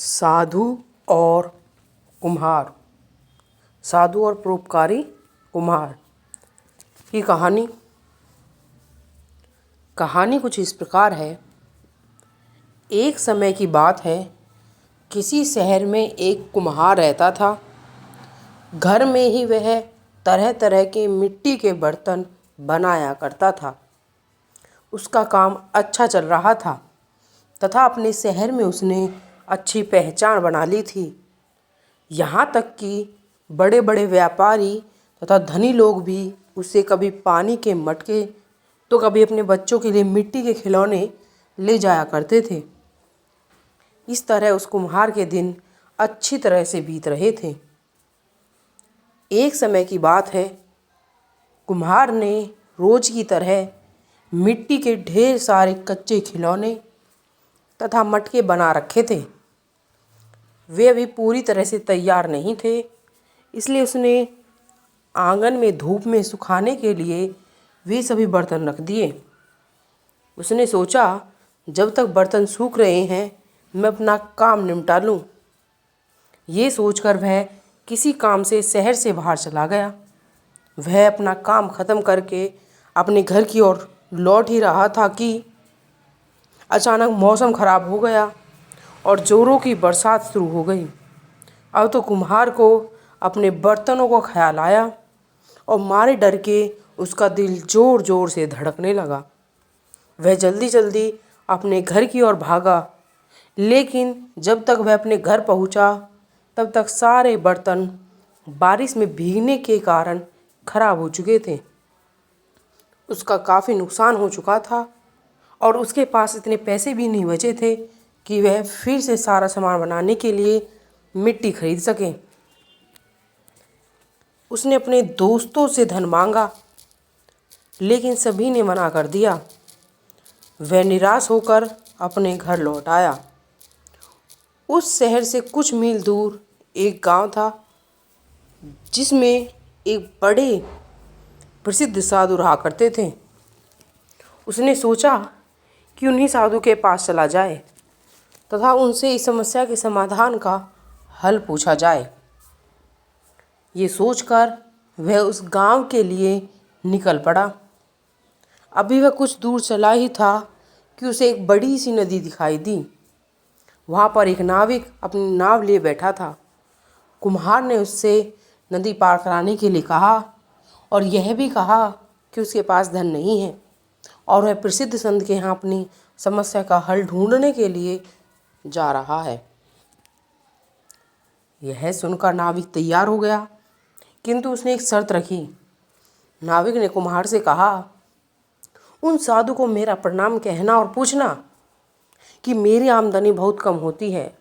साधु और कुम्हार। साधु और परोपकारी कुम्हार की कहानी कुछ इस प्रकार है। एक समय की बात है, किसी शहर में एक कुम्हार रहता था। घर में ही वह तरह तरह के मिट्टी के बर्तन बनाया करता था। उसका काम अच्छा चल रहा था तथा अपने शहर में उसने अच्छी पहचान बना ली थी। यहाँ तक कि बड़े बड़े व्यापारी तथा धनी लोग भी उससे कभी पानी के मटके तो कभी अपने बच्चों के लिए मिट्टी के खिलौने ले जाया करते थे। इस तरह उस कुम्हार के दिन अच्छी तरह से बीत रहे थे। एक समय की बात है, कुम्हार ने रोज की तरह मिट्टी के ढेर सारे कच्चे खिलौने तथा मटके बना रखे थे। वे अभी पूरी तरह से तैयार नहीं थे, इसलिए उसने आंगन में धूप में सुखाने के लिए वे सभी बर्तन रख दिए। उसने सोचा, जब तक बर्तन सूख रहे हैं मैं अपना काम निपटा लूं। ये सोचकर वह किसी काम से शहर से बाहर चला गया। वह अपना काम ख़त्म करके अपने घर की ओर लौट ही रहा था कि अचानक मौसम खराब हो गया और ज़ोरों की बरसात शुरू हो गई। अब तो कुम्हार को अपने बर्तनों का ख्याल आया और मारे डर के उसका दिल ज़ोर ज़ोर से धड़कने लगा। वह जल्दी जल्दी अपने घर की ओर भागा, लेकिन जब तक वह अपने घर पहुंचा तब तक सारे बर्तन बारिश में भीगने के कारण खराब हो चुके थे। उसका काफ़ी नुकसान हो चुका था और उसके पास इतने पैसे भी नहीं बचे थे कि वह फिर से सारा सामान बनाने के लिए मिट्टी खरीद सके। उसने अपने दोस्तों से धन मांगा, लेकिन सभी ने मना कर दिया। वह निराश होकर अपने घर लौट आया। उस शहर से कुछ मील दूर एक गांव था, जिसमें एक बड़े प्रसिद्ध साधु रहा करते थे। उसने सोचा कि उन्हीं साधु के पास चला जाए तथा उनसे इस समस्या के समाधान का हल पूछा जाए। ये सोचकर वह उस गांव के लिए निकल पड़ा। अभी वह कुछ दूर चला ही था कि उसे एक बड़ी सी नदी दिखाई दी। वहाँ पर एक नाविक अपनी नाव लिए बैठा था। कुम्हार ने उससे नदी पार कराने के लिए कहा और यह भी कहा कि उसके पास धन नहीं है और वह प्रसिद्ध संत के यहाँ अपनी समस्या का हल ढूंढने के लिए जा रहा है। यह सुनकर नाविक तैयार हो गया, किंतु उसने एक शर्त रखी। नाविक ने कुम्हार से कहा, उन साधु को मेरा प्रणाम कहना और पूछना कि मेरी आमदनी बहुत कम होती है,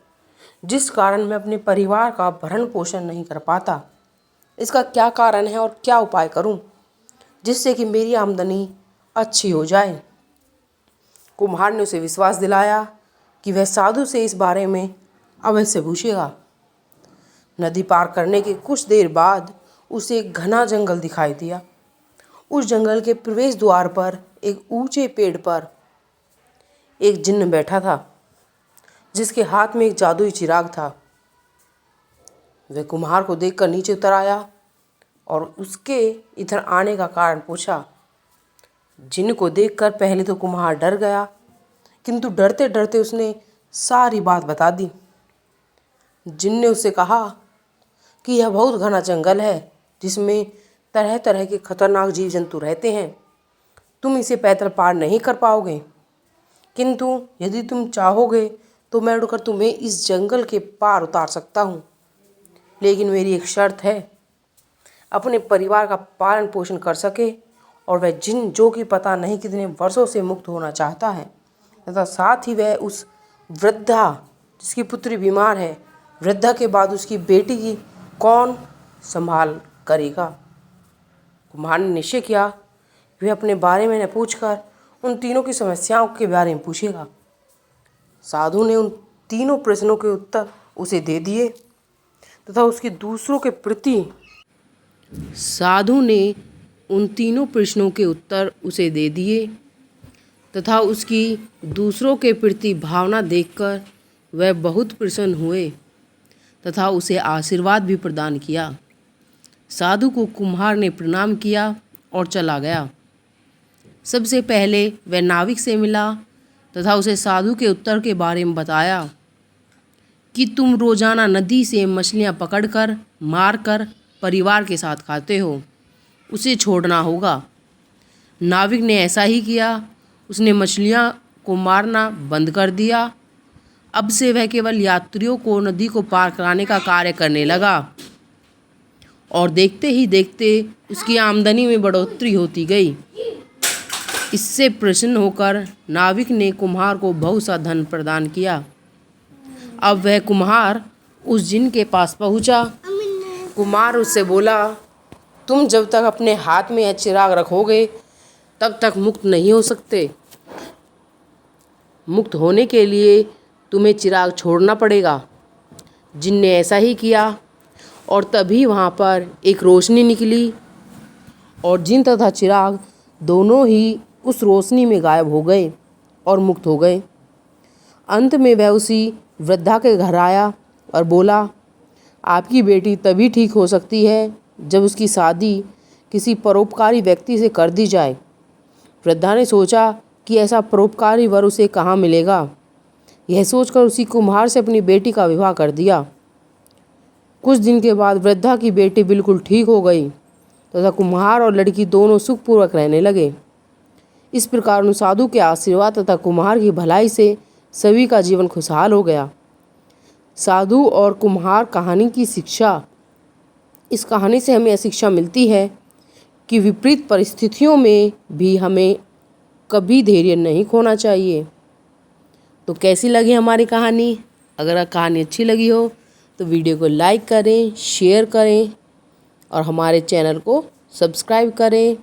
जिस कारण मैं अपने परिवार का भरण पोषण नहीं कर पाता। इसका क्या कारण है और क्या उपाय करूं, जिससे कि मेरी आमदनी अच्छी हो जाए। कुम्हार ने उसे विश्वास दिलाया कि वह साधु से इस बारे में अवश्य पूछेगा। नदी पार करने के कुछ देर बाद उसे एक घना जंगल दिखाई दिया। उस जंगल के प्रवेश द्वार पर एक ऊंचे पेड़ पर एक जिन्न बैठा था, जिसके हाथ में एक जादुई चिराग था। वह कुम्हार को देखकर नीचे उतर आया और उसके इधर आने का कारण पूछा। जिन्न को देखकर पहले तो कुम्हार डर गया, किंतु डरते डरते उसने सारी बात बता दी। जिन्न ने उससे कहा कि यह बहुत घना जंगल है, जिसमें तरह तरह के खतरनाक जीव जंतु रहते हैं। तुम इसे पैदल पार नहीं कर पाओगे, किंतु यदि तुम चाहोगे तो मैं उड़कर तुम्हें इस जंगल के पार उतार सकता हूँ। लेकिन मेरी एक शर्त है, अपने परिवार का पालन पोषण कर सके और वह जिन जो कि पता नहीं कितने वर्षों से मुक्त होना चाहता है, तथा साथ ही वह उस वृद्धा जिसकी पुत्री बीमार है, वृद्धा के बाद उसकी बेटी की कौन संभाल करेगा। कुम्हार ने निश्चय किया कि वह अपने बारे में न पूछकर उन तीनों की समस्याओं के बारे में पूछेगा। साधु ने उन तीनों प्रश्नों के उत्तर उसे दे दिए तथा उसकी दूसरों के प्रति उसकी दूसरों के प्रति भावना देखकर वह बहुत प्रसन्न हुए तथा उसे आशीर्वाद भी प्रदान किया। साधु को कुम्हार ने प्रणाम किया और चला गया। सबसे पहले वह नाविक से मिला तथा उसे साधु के उत्तर के बारे में बताया कि तुम रोजाना नदी से मछलियाँ पकड़कर मारकर परिवार के साथ खाते हो, उसे छोड़ना होगा। नाविक ने ऐसा ही किया। उसने मछलियाँ को मारना बंद कर दिया। अब से वह केवल यात्रियों को नदी को पार कराने का कार्य करने लगा और देखते ही देखते उसकी आमदनी में बढ़ोतरी होती गई। इससे प्रसन्न होकर नाविक ने कुम्हार को बहुत सा धन प्रदान किया। अब वह कुम्हार उस जिन के पास पहुंचा। कुम्हार उससे बोला, तुम जब तक अपने हाथ में यह चिराग रखोगे तब तक मुक्त नहीं हो सकते। मुक्त होने के लिए तुम्हें चिराग छोड़ना पड़ेगा। जिन ने ऐसा ही किया और तभी वहाँ पर एक रोशनी निकली और जिन तथा चिराग दोनों ही उस रोशनी में गायब हो गए और मुक्त हो गए। अंत में वह उसी वृद्धा के घर आया और बोला, आपकी बेटी तभी ठीक हो सकती है जब उसकी शादी किसी परोपकारी व्यक्ति से कर दी जाए। वृद्धा ने सोचा कि ऐसा परोपकारी वर उसे कहाँ मिलेगा। यह सोचकर उसी कुम्हार से अपनी बेटी का विवाह कर दिया। कुछ दिन के बाद वृद्धा की बेटी बिल्कुल ठीक हो गई तथा कुम्हार और लड़की दोनों सुखपूर्वक रहने लगे। इस प्रकार उन साधु के आशीर्वाद तथा कुम्हार की भलाई से सभी का जीवन खुशहाल हो गया। साधु और कुम्हार कहानी की शिक्षा। इस कहानी से हमें यह शिक्षा मिलती है कि विपरीत परिस्थितियों में भी हमें कभी धैर्य नहीं खोना चाहिए। तो कैसी लगी हमारी कहानी? अगर कहानी अच्छी लगी हो तो वीडियो को लाइक करें, शेयर करें और हमारे चैनल को सब्सक्राइब करें।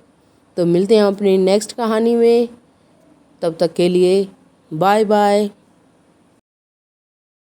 तो मिलते हैं अपनी नेक्स्ट कहानी में। तब तक के लिए बाय बाय।